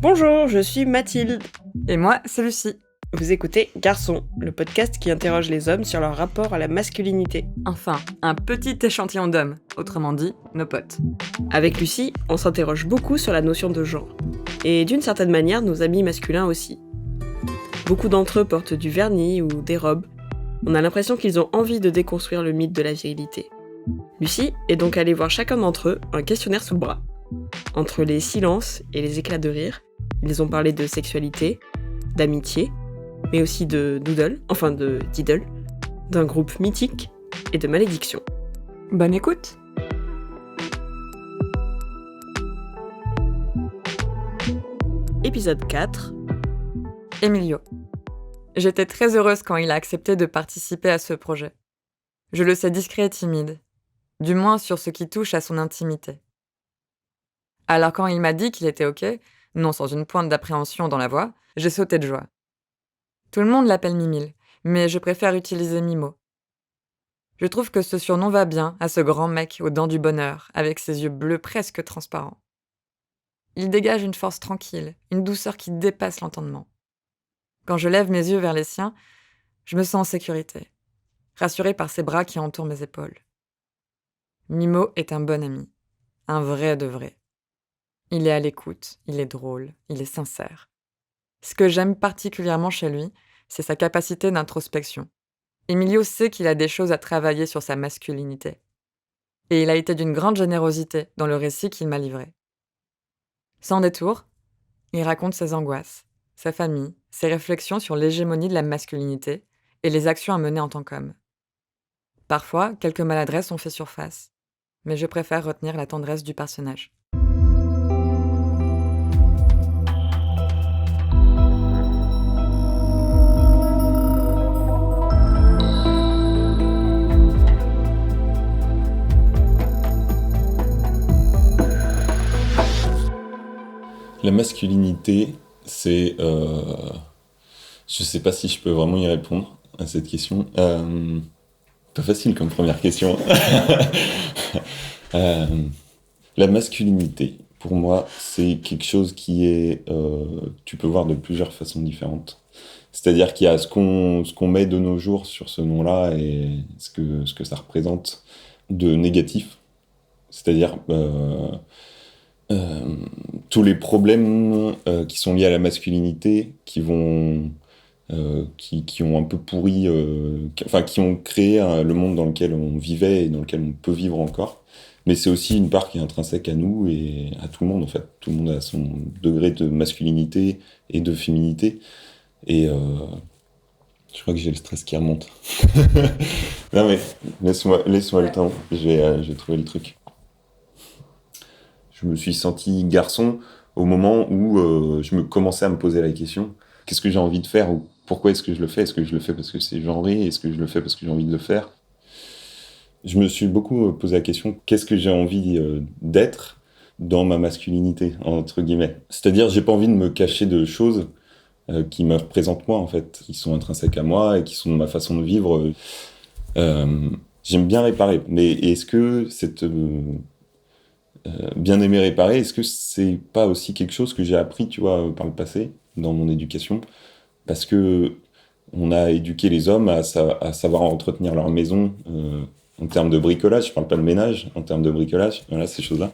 Bonjour, je suis Mathilde. Et moi, c'est Lucie. Vous écoutez Garçon, le podcast qui interroge les hommes sur leur rapport à la masculinité. Enfin, un petit échantillon d'hommes, autrement dit, nos potes. Avec Lucie, on s'interroge beaucoup sur la notion de genre. Et d'une certaine manière, nos amis masculins aussi. Beaucoup d'entre eux portent du vernis ou des robes. On a l'impression qu'ils ont envie de déconstruire le mythe de la virilité. Lucie est donc allée voir chacun d'entre eux un questionnaire sous le bras. Entre les silences et les éclats de rire, ils ont parlé de sexualité, d'amitié, mais aussi de d'idoles, d'un groupe mythique et de malédiction. Bonne écoute. Épisode 4. Emilio. J'étais très heureuse quand il a accepté de participer à ce projet. Je le sais discret et timide, du moins sur ce qui touche à son intimité. Alors quand il m'a dit qu'il était OK, non sans une pointe d'appréhension dans la voix, j'ai sauté de joie. Tout le monde l'appelle Mimile, mais je préfère utiliser Mimo. Je trouve que ce surnom va bien à ce grand mec aux dents du bonheur, avec ses yeux bleus presque transparents. Il dégage une force tranquille, une douceur qui dépasse l'entendement. Quand je lève mes yeux vers les siens, je me sens en sécurité, rassurée par ses bras qui entourent mes épaules. Mimo est un bon ami, un vrai de vrai. Il est à l'écoute, il est drôle, il est sincère. Ce que j'aime particulièrement chez lui, c'est sa capacité d'introspection. Emilio sait qu'il a des choses à travailler sur sa masculinité. Et il a été d'une grande générosité dans le récit qu'il m'a livré. Sans détour, il raconte ses angoisses, sa famille, ses réflexions sur l'hégémonie de la masculinité et les actions à mener en tant qu'homme. Parfois, quelques maladresses ont fait surface, mais je préfère retenir la tendresse du personnage. La masculinité, c'est... je sais pas si je peux vraiment y répondre à cette question. Pas facile comme première question. La masculinité, pour moi, c'est quelque chose qui est... tu peux voir de plusieurs façons différentes. C'est-à-dire qu'il y a ce qu'on met de nos jours sur ce nom-là et ce que ça représente de négatif. C'est-à-dire... tous les problèmes qui sont liés à la masculinité, qui ont un peu pourri, qui ont créé le monde dans lequel on vivait et dans lequel on peut vivre encore. Mais c'est aussi une part qui est intrinsèque à nous et à tout le monde en fait. Tout le monde a son degré de masculinité et de féminité. Et je crois que j'ai le stress qui remonte. Non mais laisse-moi le temps. J'ai trouvé le truc. Je me suis senti garçon au moment où je me commençais à me poser la question qu'est-ce que j'ai envie de faire ou pourquoi est-ce que je le fais ? Est-ce que je le fais parce que c'est genré ? Est-ce que je le fais parce que j'ai envie de le faire ? Je me suis beaucoup posé la question qu'est-ce que j'ai envie d'être dans ma masculinité, entre guillemets. C'est-à-dire, j'ai pas envie de me cacher de choses qui me représentent moi, en fait, qui sont intrinsèques à moi et qui sont ma façon de vivre. J'aime bien réparer, mais est-ce que cette... bien aimer réparer, est-ce que c'est pas aussi quelque chose que j'ai appris, tu vois, par le passé, dans mon éducation ? Parce que on a éduqué les hommes à savoir entretenir leur maison en termes de bricolage, je parle pas de ménage, en termes de bricolage, voilà, ces choses-là.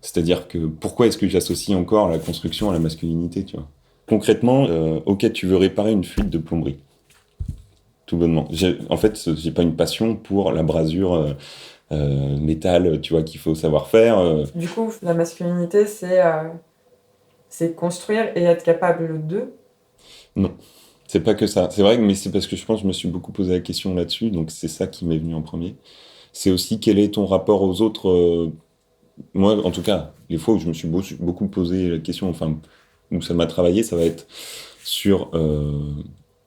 C'est-à-dire que pourquoi est-ce que j'associe encore la construction à la masculinité, tu vois ? Concrètement, ok, tu veux réparer une fuite de plomberie. Tout bonnement. En fait, j'ai pas une passion pour la brasure... métal, tu vois, qu'il faut savoir faire. Du coup, la masculinité, c'est construire et être capable de... Non, c'est pas que ça. C'est vrai, mais c'est parce que je pense que je me suis beaucoup posé la question là-dessus, donc c'est ça qui m'est venu en premier. C'est aussi quel est ton rapport aux autres. Moi, en tout cas, les fois où je me suis beaucoup posé la question, enfin, où ça m'a travaillé, ça va être sur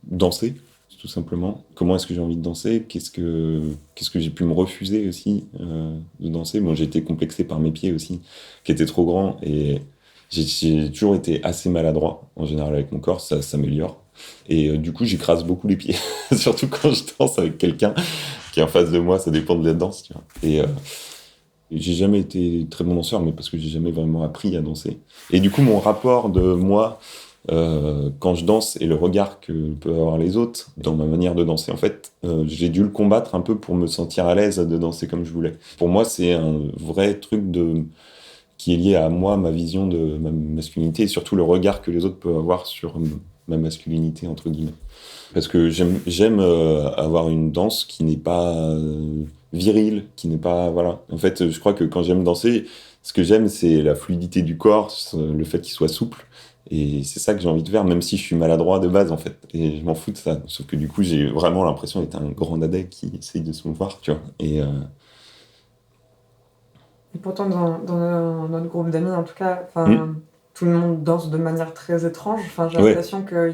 danser, tout simplement. Comment est-ce que j'ai envie de danser ? Qu'est-ce que j'ai pu me refuser aussi de danser ? Moi, j'ai été complexé par mes pieds aussi, qui étaient trop grands, et j'ai toujours été assez maladroit, en général, avec mon corps, ça s'améliore. Et du coup, j'écrase beaucoup les pieds, surtout quand je danse avec quelqu'un qui est en face de moi, ça dépend de la danse, tu vois. J'ai jamais été très bon danseur, mais parce que j'ai jamais vraiment appris à danser. Et du coup, mon rapport de moi, quand je danse et le regard que peuvent avoir les autres dans ma manière de danser, en fait, j'ai dû le combattre un peu pour me sentir à l'aise de danser comme je voulais. Pour moi, c'est un vrai truc qui est lié à moi, ma vision de ma masculinité et surtout le regard que les autres peuvent avoir sur ma masculinité, entre guillemets. Parce que j'aime avoir une danse qui n'est pas virile, qui n'est pas... Voilà. En fait, je crois que quand j'aime danser, ce que j'aime, c'est la fluidité du corps, le fait qu'il soit souple. Et c'est ça que j'ai envie de faire, même si je suis maladroit de base, en fait. Et je m'en fous de ça. Sauf que du coup, j'ai vraiment l'impression d'être un grand dadais qui essaye de se mouvoir, tu vois. Et pourtant, dans notre groupe d'amis, en tout cas, tout le monde danse de manière très étrange. Enfin, j'ai l'impression que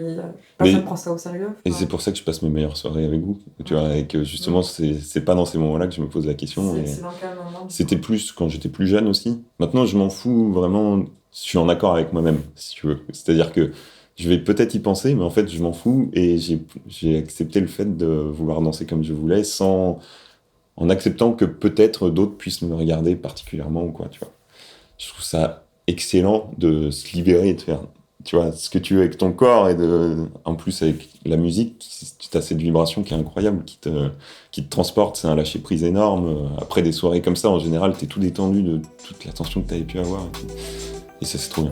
personne prend ça au sérieux. Et c'est pour ça que je passe mes meilleures soirées avec vous, tu vois, et que justement, c'est pas dans ces moments-là que je me pose la question. C'est dans quel moment? C'était plus quand j'étais plus jeune aussi. Maintenant, je m'en fous vraiment. Je suis en accord avec moi-même, si tu veux. C'est-à-dire que je vais peut-être y penser, mais en fait, je m'en fous et j'ai accepté le fait de vouloir danser comme je voulais, en acceptant que peut-être d'autres puissent me regarder particulièrement ou quoi, tu vois. Je trouve ça excellent de se libérer et de faire, tu vois, ce que tu veux avec ton corps et en plus avec la musique, tu as cette vibration qui est incroyable, qui te transporte, c'est un lâcher prise énorme. Après des soirées comme ça, en général, t'es tout détendu de toute la tension que t'avais pu avoir et tout. Et ça, c'est trop bien.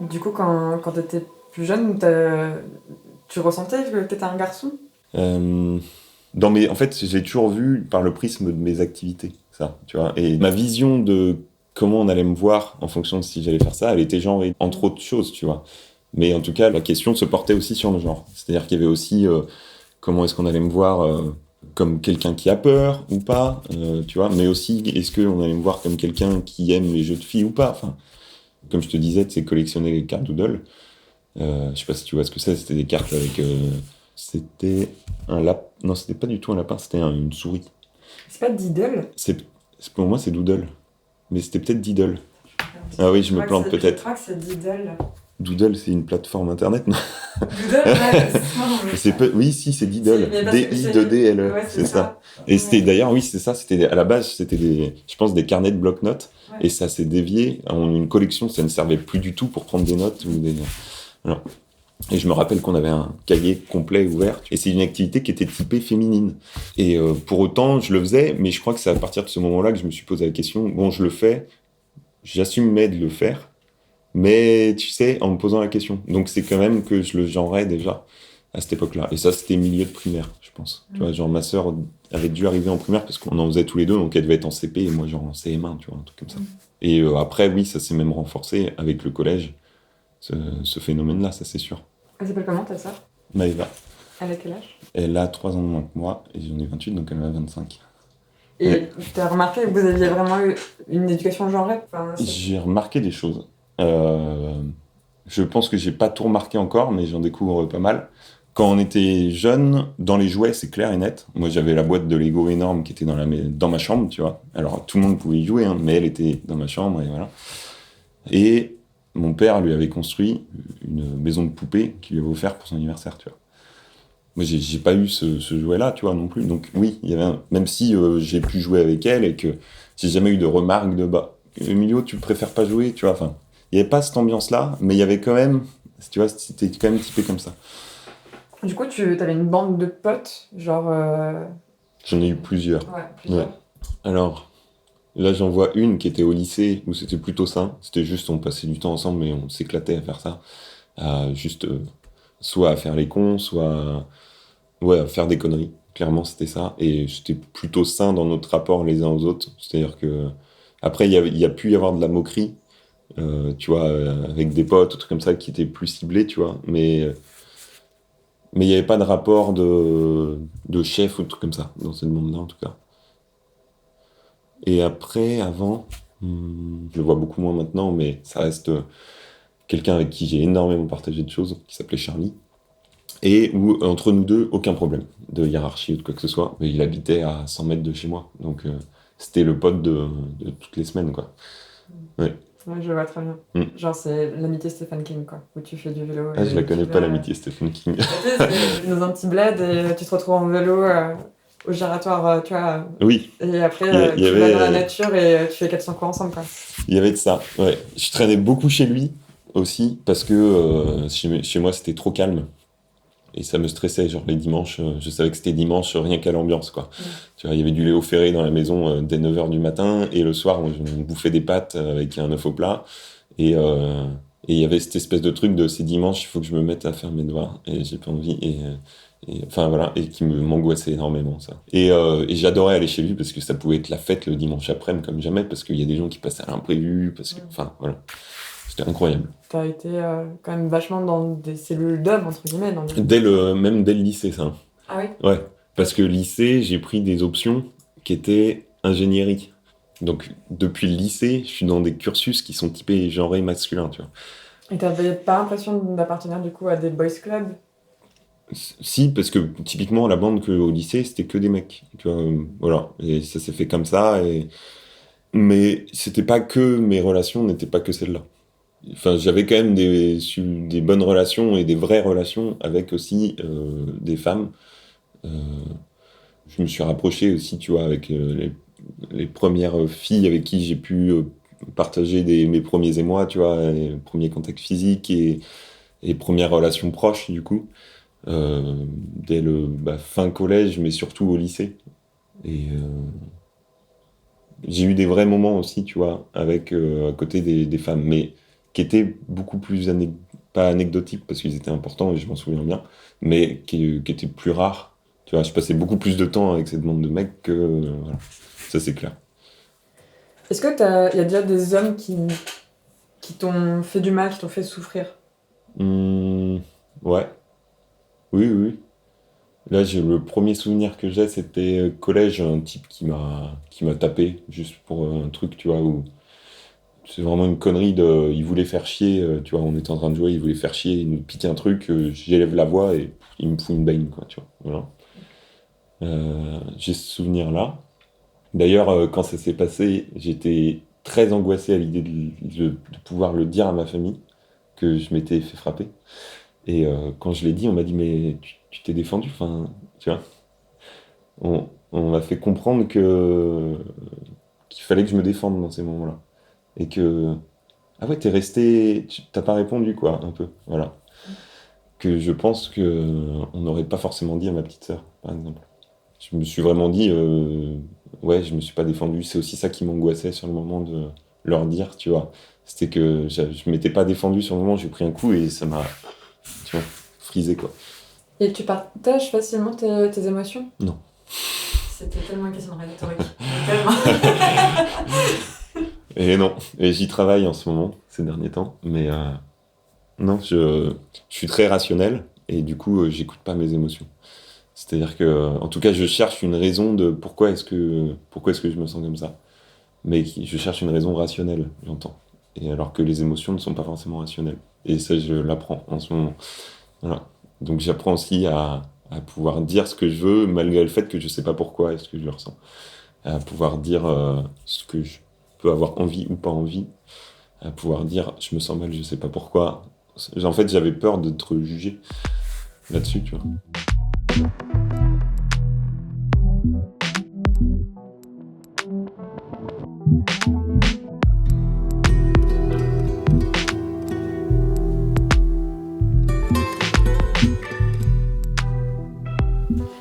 Du coup, quand t'étais plus jeune, tu ressentais que t'étais un garçon? En fait, j'ai toujours vu par le prisme de mes activités, ça, tu vois. Et ma vision de comment on allait me voir en fonction de si j'allais faire ça, elle était genrée, entre autres choses, tu vois. Mais en tout cas, la question se portait aussi sur le genre. C'est-à-dire qu'il y avait aussi comment est-ce qu'on allait me voir comme quelqu'un qui a peur ou pas, tu vois. Mais aussi, est-ce qu'on allait me voir comme quelqu'un qui aime les jeux de filles ou pas. Enfin, comme je te disais, c'est collectionner les cartes Doodle. Je sais pas si tu vois ce que c'est. C'était des cartes avec... c'était un lapin. Non, c'était pas du tout un lapin, c'était une souris. C'est pas Diddle? Pour moi, c'est Doodle. Mais c'était peut-être Diddle. Ah oui, je me plante peut-être. Je crois que c'est Diddle. Doodle, c'est une plateforme internet, non? Doodle, ouais, Oui, si, c'est Diddle. D-I-D-D-L-E, ouais, c'est ça. Et c'était d'ailleurs, oui, c'est ça. C'était à la base, c'était je pense, des carnets de bloc-notes. Ouais. Et ça s'est dévié en une collection. Ça ne servait plus du tout pour prendre des notes ou des. Alors, et je me rappelle qu'on avait un cahier complet ouvert. Et c'est une activité qui était typée féminine. Et pour autant, je le faisais, mais je crois que c'est à partir de ce moment-là que je me suis posé la question. Bon, je le fais, j'assumais de le faire, mais tu sais, en me posant la question. Donc c'est quand même que je le genrais déjà à cette époque-là. Et ça, c'était milieu de primaire, je pense. Tu vois, genre ma sœur avait dû arriver en primaire parce qu'on en faisait tous les deux, donc elle devait être en CP et moi genre en CM1, tu vois, un truc comme ça. Et après, oui, ça s'est même renforcé avec le collège, ce phénomène-là, ça c'est sûr. Elle s'appelle comment ta sœur? Maëva. Elle a quel âge? Elle a 3 ans de moins que moi, et j'en ai 28, donc elle en a 25. Et tu as remarqué que vous aviez vraiment eu une éducation genrée? J'ai remarqué des choses. Je pense que j'ai pas tout remarqué encore, mais j'en découvre pas mal. Quand on était jeune, dans les jouets, c'est clair et net. Moi, j'avais la boîte de Lego énorme qui était dans ma chambre, tu vois. Alors, tout le monde pouvait y jouer, hein, mais elle était dans ma chambre, et voilà. Et mon père lui avait construit une maison de poupées qu'il lui avait offert pour son anniversaire, tu vois. Moi, j'ai pas eu ce jouet-là, tu vois, non plus. Donc oui, il y avait même si j'ai pu jouer avec elle et que j'ai jamais eu de remarques de Emilio, tu préfères pas jouer, tu vois. Enfin, il y avait pas cette ambiance-là, mais il y avait quand même, tu vois, c'était quand même typé comme ça. Du coup, tu avais une bande de potes, genre. J'en ai eu plusieurs. Ouais, plusieurs. Ouais. Alors. Là, j'en vois une qui était au lycée où c'était plutôt sain. C'était juste, on passait du temps ensemble mais on s'éclatait à faire ça. Juste, soit à faire les cons, soit à faire des conneries. Clairement, c'était ça. Et c'était plutôt sain dans notre rapport les uns aux autres. C'est-à-dire que après, il y a pu y avoir de la moquerie, tu vois, avec des potes, ou trucs comme ça, qui étaient plus ciblés, tu vois. Mais il n'y avait pas de rapport de chef ou de trucs comme ça, dans ce monde-là, en tout cas. Et après, avant, je le vois beaucoup moins maintenant, mais ça reste quelqu'un avec qui j'ai énormément partagé de choses, qui s'appelait Charlie. et où, entre nous deux, aucun problème de hiérarchie ou de quoi que ce soit. Mais il habitait à 100 mètres de chez moi. Donc, c'était le pote de toutes les semaines, quoi. Ouais. Ouais, je vois très bien. Genre, c'est l'amitié Stephen King, quoi, où tu fais du vélo. Ah, je la connais pas, l'amitié Stephen King. C'est dans un petit bled et tu te retrouves en vélo au giratoire, tu vois. Oui. Et après, Il y tu avait, vas dans la nature et tu fais 400 coups ensemble, quoi. Il y avait de ça, ouais. Je traînais beaucoup chez lui aussi, parce que chez moi, c'était trop calme. Et ça me stressait, genre les dimanches, je savais que c'était dimanche rien qu'à l'ambiance, quoi. Tu vois, il y avait du Léo Ferré dans la maison dès 9h du matin, et le soir, on bouffait des pâtes avec un œuf au plat, et il y avait cette espèce de truc de c'est dimanche, il faut que je me mette à faire mes devoirs, et j'ai pas envie, enfin voilà, et qui m'angoissait énormément, ça. Et j'adorais aller chez lui, parce que ça pouvait être la fête le dimanche après-midi, comme jamais, parce qu'il y a des gens qui passaient à l'imprévu, parce que, enfin, voilà. C'était incroyable. T'as été quand même vachement dans des cellules d'hommes, entre guillemets. Même dès le lycée, ça. Ah oui? Ouais, parce que lycée, j'ai pris des options qui étaient ingénierie. Donc, depuis le lycée, je suis dans des cursus qui sont typés genrés masculins, tu vois. Et t'avais pas l'impression d'appartenir du coup à des boys clubs? Si, parce que typiquement, la bande au lycée, c'était que des mecs, tu vois. Voilà, et ça s'est fait comme ça. Mais c'était pas que mes relations n'étaient pas que celles-là. Enfin, j'avais quand même des bonnes relations et des vraies relations avec aussi des femmes. Euh, je me suis rapproché aussi, tu vois, avec les premières filles avec qui j'ai pu partager mes premiers émois, tu vois, les premiers contacts physiques et premières relations proches, du coup, dès le fin collège, mais surtout au lycée. Et j'ai eu des vrais moments aussi, tu vois, avec à côté des femmes, mais qui étaient beaucoup plus pas anecdotiques parce qu'ils étaient importants et je m'en souviens bien, mais qui étaient plus rares. Tu vois, je passais beaucoup plus de temps avec cette bande de mecs que voilà. Ça c'est clair. Est-ce que il y a déjà des hommes qui t'ont fait du mal, qui t'ont fait souffrir? Ouais, oui, oui, oui. Là, le premier souvenir que j'ai, c'était collège, un type qui m'a tapé juste pour un truc, tu vois, où c'est vraiment une connerie il voulait faire chier, tu vois, on était en train de jouer, il voulait faire chier, il nous pique un truc, j'élève la voix et il me fout une baigne, quoi, tu vois, voilà. J'ai ce souvenir-là. D'ailleurs, quand ça s'est passé, j'étais très angoissé à l'idée de pouvoir le dire à ma famille, que je m'étais fait frapper. Et quand je l'ai dit, on m'a dit, mais tu t'es défendu, enfin, tu vois. On m'a fait comprendre qu'il fallait que je me défende dans ces moments-là. Et que, ah ouais, t'es resté, t'as pas répondu, quoi, un peu, voilà. Que je pense que on n'aurait pas forcément dit à ma petite sœur, par exemple. Je me suis vraiment dit, ouais, je me suis pas défendu. C'est aussi ça qui m'angoissait sur le moment de leur dire, tu vois. C'était que je m'étais pas défendu sur le moment, j'ai pris un coup et ça m'a, tu vois, frisé, quoi. Et tu partages facilement tes émotions? Non. C'était tellement une question de rhétorique. Tellement. Et non, et j'y travaille en ce moment, ces derniers temps, mais non, je suis très rationnel et du coup, j'écoute pas mes émotions. C'est-à-dire que, en tout cas, je cherche une raison de pourquoi est-ce que je me sens comme ça. Mais je cherche une raison rationnelle, j'entends. Et alors que les émotions ne sont pas forcément rationnelles. Et ça, je l'apprends en ce moment. Voilà. Donc j'apprends aussi à pouvoir dire ce que je veux, malgré le fait que je sais pas pourquoi est-ce que je le ressens. À pouvoir dire ce que je peux avoir envie ou pas envie. À pouvoir dire je me sens mal, je sais pas pourquoi. En fait, j'avais peur d'être jugé là-dessus, tu vois.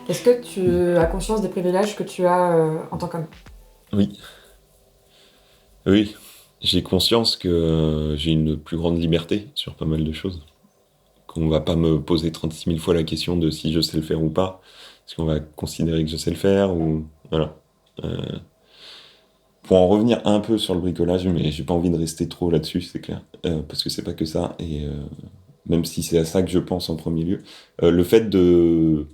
Est-ce que tu as conscience des privilèges que tu as en tant qu'homme? Oui. Oui. J'ai conscience que j'ai une plus grande liberté sur pas mal de choses. Qu'on va pas me poser 36 000 fois la question de si je sais le faire ou pas. Est-ce qu'on va considérer que je sais le faire ou... Voilà. Euh, pour en revenir un peu sur le bricolage, mais j'ai pas envie de rester trop là-dessus, c'est clair. Parce que c'est pas que ça. Et même si c'est à ça que je pense en premier lieu. Le fait de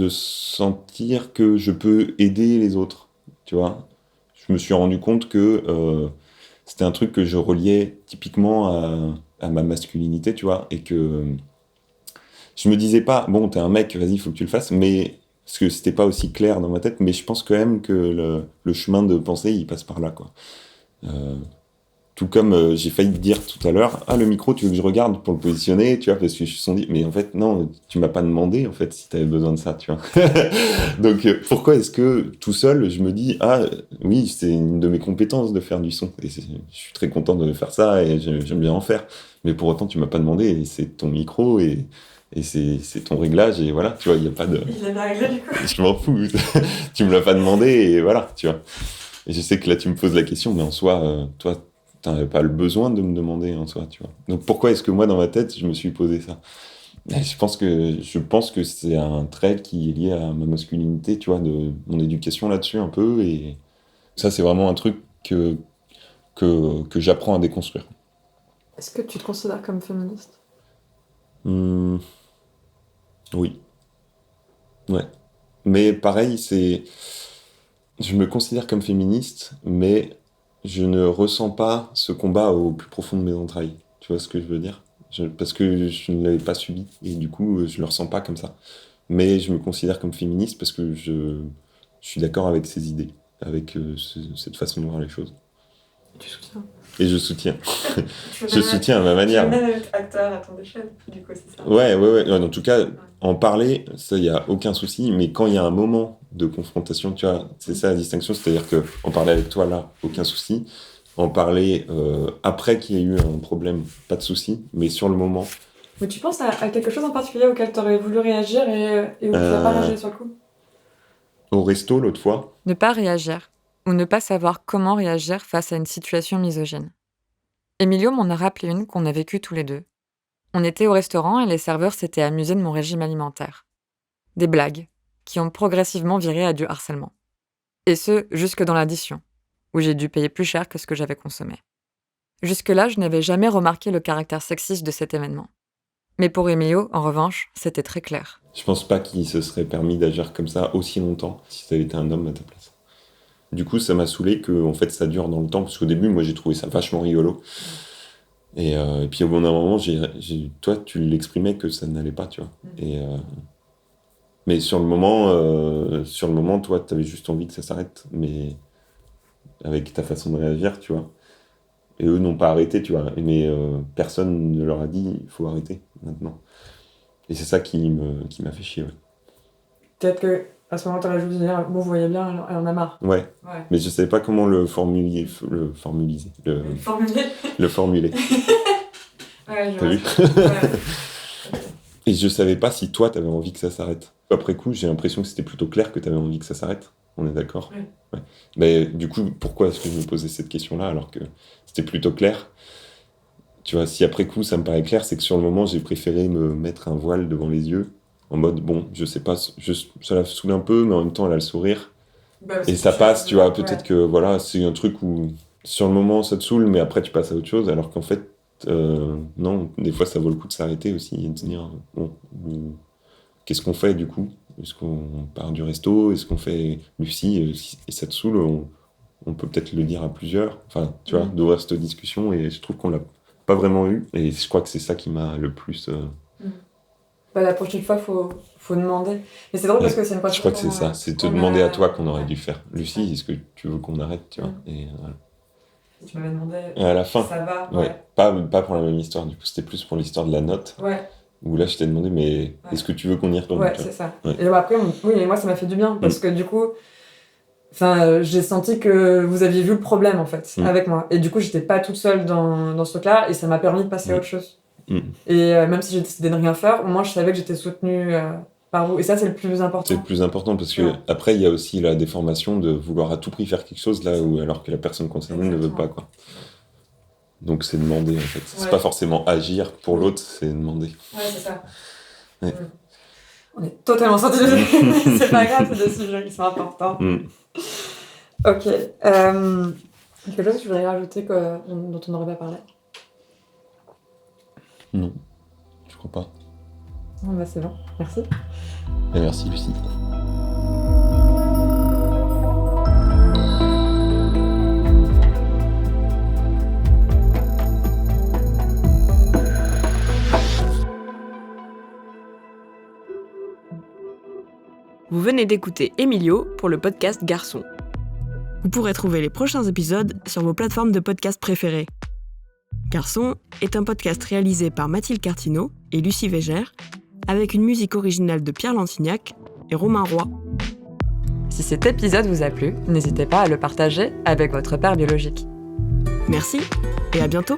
sentir que je peux aider les autres, tu vois. Je me suis rendu compte que c'était un truc que je reliais typiquement à ma masculinité, tu vois, et que je me disais pas, bon, t'es un mec, vas-y, il faut que tu le fasses, mais parce que c'était pas aussi clair dans ma tête, mais je pense quand même que le chemin de pensée, il passe par là, quoi. Tout comme j'ai failli te dire tout à l'heure, le micro, tu veux que je regarde pour le positionner, tu vois, parce que je suis dit, mais en fait, non, tu m'as pas demandé, en fait, si t'avais besoin de ça, tu vois. Donc, pourquoi est-ce que tout seul, je me dis, oui, c'est une de mes compétences de faire du son, et je suis très content de faire ça, et j'aime bien en faire, mais pour autant, tu m'as pas demandé, et c'est ton micro, et c'est ton réglage, et voilà, tu vois, il y a pas de... Il a bien réglé, du coup. Je m'en fous, tu me l'as pas demandé, et voilà, tu vois. Et je sais que là, tu me poses la question, mais en soi, toi, t'en avais pas le besoin de me demander en soi, tu vois. Donc pourquoi est-ce que moi, dans ma tête, je me suis posé ça ? Et je pense que c'est un trait qui est lié à ma masculinité, tu vois, de mon éducation là-dessus un peu, et ça, c'est vraiment un truc que j'apprends à déconstruire. Est-ce que tu te considères comme féministe ? Oui. Ouais. Mais pareil, je me considère comme féministe, mais je ne ressens pas ce combat au plus profond de mes entrailles. Tu vois ce que je veux dire ? Parce que je ne l'avais pas subi, et du coup, je le ressens pas comme ça. Mais je me considère comme féministe parce que je suis d'accord avec ces idées, avec cette façon de voir les choses. Tu soutiens ? Et je soutiens. Je soutiens à ma manière. Tu veux même être acteur à ton échelle, du coup, c'est ça ? Ouais. En tout cas, en parler, ça, il n'y a aucun souci. Mais quand il y a un moment de confrontation, tu vois, c'est ça la distinction. C'est-à-dire qu'en parler avec toi, là, aucun souci. En parler après qu'il y ait eu un problème, pas de souci. Mais sur le moment... Mais tu penses à quelque chose en particulier auquel tu aurais voulu réagir et où tu n'as pas réagi sur le coup ? Au resto, l'autre fois. Ne pas réagir, ou ne pas savoir comment réagir face à une situation misogyne. Emilio m'en a rappelé une qu'on a vécue tous les deux. On était au restaurant et les serveurs s'étaient amusés de mon régime alimentaire. Des blagues, qui ont progressivement viré à du harcèlement. Et ce, jusque dans l'addition, où j'ai dû payer plus cher que ce que j'avais consommé. Jusque-là, je n'avais jamais remarqué le caractère sexiste de cet événement. Mais pour Emilio, en revanche, c'était très clair. Je pense pas qu'il se serait permis d'agir comme ça aussi longtemps si ça avait été un homme à ta place. Du coup, ça m'a saoulé que en fait, ça dure dans le temps, parce qu'au début, moi, j'ai trouvé ça vachement rigolo. Et puis au bout d'un moment, toi, tu l'exprimais que ça n'allait pas, tu vois. Mais sur le moment, toi, t'avais juste envie que ça s'arrête, mais avec ta façon de réagir, tu vois. Et eux n'ont pas arrêté, tu vois. Mais personne ne leur a dit, il faut arrêter maintenant. Et c'est ça qui m'a fait chier, ouais. Peut-être que à ce moment, t'aurais juste dit, bon, vous voyez bien, elle en a marre. Ouais. Mais je savais pas comment le formuler. Le formuler. Ouais, T'as vu ? Et je savais pas si toi, t'avais envie que ça s'arrête. Après coup, j'ai l'impression que c'était plutôt clair que t'avais envie que ça s'arrête. On est d'accord ? Oui. Ouais. Mais du coup, pourquoi est-ce que je me posais cette question-là alors que c'était plutôt clair ? Tu vois, si après coup, ça me paraît clair, c'est que sur le moment, j'ai préféré me mettre un voile devant les yeux, en mode, bon, je sais pas, ça la saoule un peu, mais en même temps, elle a le sourire. Et ça passe, tu vois, peut-être que, voilà, c'est un truc où, sur le moment, ça te saoule, mais après, tu passes à autre chose, alors qu'en fait, non, des fois, ça vaut le coup de s'arrêter aussi, et de se dire, bon, qu'est-ce qu'on fait, du coup ? Est-ce qu'on part du resto ? Est-ce qu'on fait Lucie ? Et ça te saoule, on peut peut-être le dire à plusieurs, enfin, tu vois, d'ouvrir cette discussion, et je trouve qu'on l'a pas vraiment eu, et je crois que c'est ça qui m'a le plus... La prochaine fois, faut demander. Mais c'est drôle parce que c'est une Je crois que c'est ça, c'est te demander à toi qu'on aurait dû faire. Lucie, est-ce que tu veux qu'on arrête, tu vois ? Et voilà. Tu m'avais demandé. Et à la fin. Ça va. Ouais. Pas pour la même histoire, du coup, c'était plus pour l'histoire de la note. Ouais. Où là, je t'ai demandé, mais est-ce que tu veux qu'on y retourne ? Ouais, c'est ça. Ouais. Et après, oui, mais moi, ça m'a fait du bien parce que du coup, j'ai senti que vous aviez vu le problème en fait avec moi. Et du coup, j'étais pas toute seule dans ce truc-là et ça m'a permis de passer à autre chose. Et même si j'ai décidé de rien faire, au moins je savais que j'étais soutenue par vous. Et ça, c'est le plus important. C'est le plus important parce que après, il y a aussi la déformation de vouloir à tout prix faire quelque chose là où alors que la personne concernée ne veut pas, quoi. Donc c'est demander en fait. C'est pas forcément agir pour l'autre, c'est demander. Ouais, c'est ça. Ouais. On est totalement sortis de... C'est pas grave, c'est des sujets qui sont importants. Ok. Quelque chose que tu voudrais rajouter dont on n'aurait pas parlé ? Non, je crois pas. Bah c'est bon, merci. Et merci Lucie. Vous venez d'écouter Emilio pour le podcast Garçon. Vous pourrez trouver les prochains épisodes sur vos plateformes de podcast préférées. Garçon est un podcast réalisé par Mathilde Cartineau et Lucie Végère, avec une musique originale de Pierre Lantignac et Romain Roy. Si cet épisode vous a plu, n'hésitez pas à le partager avec votre père biologique. Merci et à bientôt.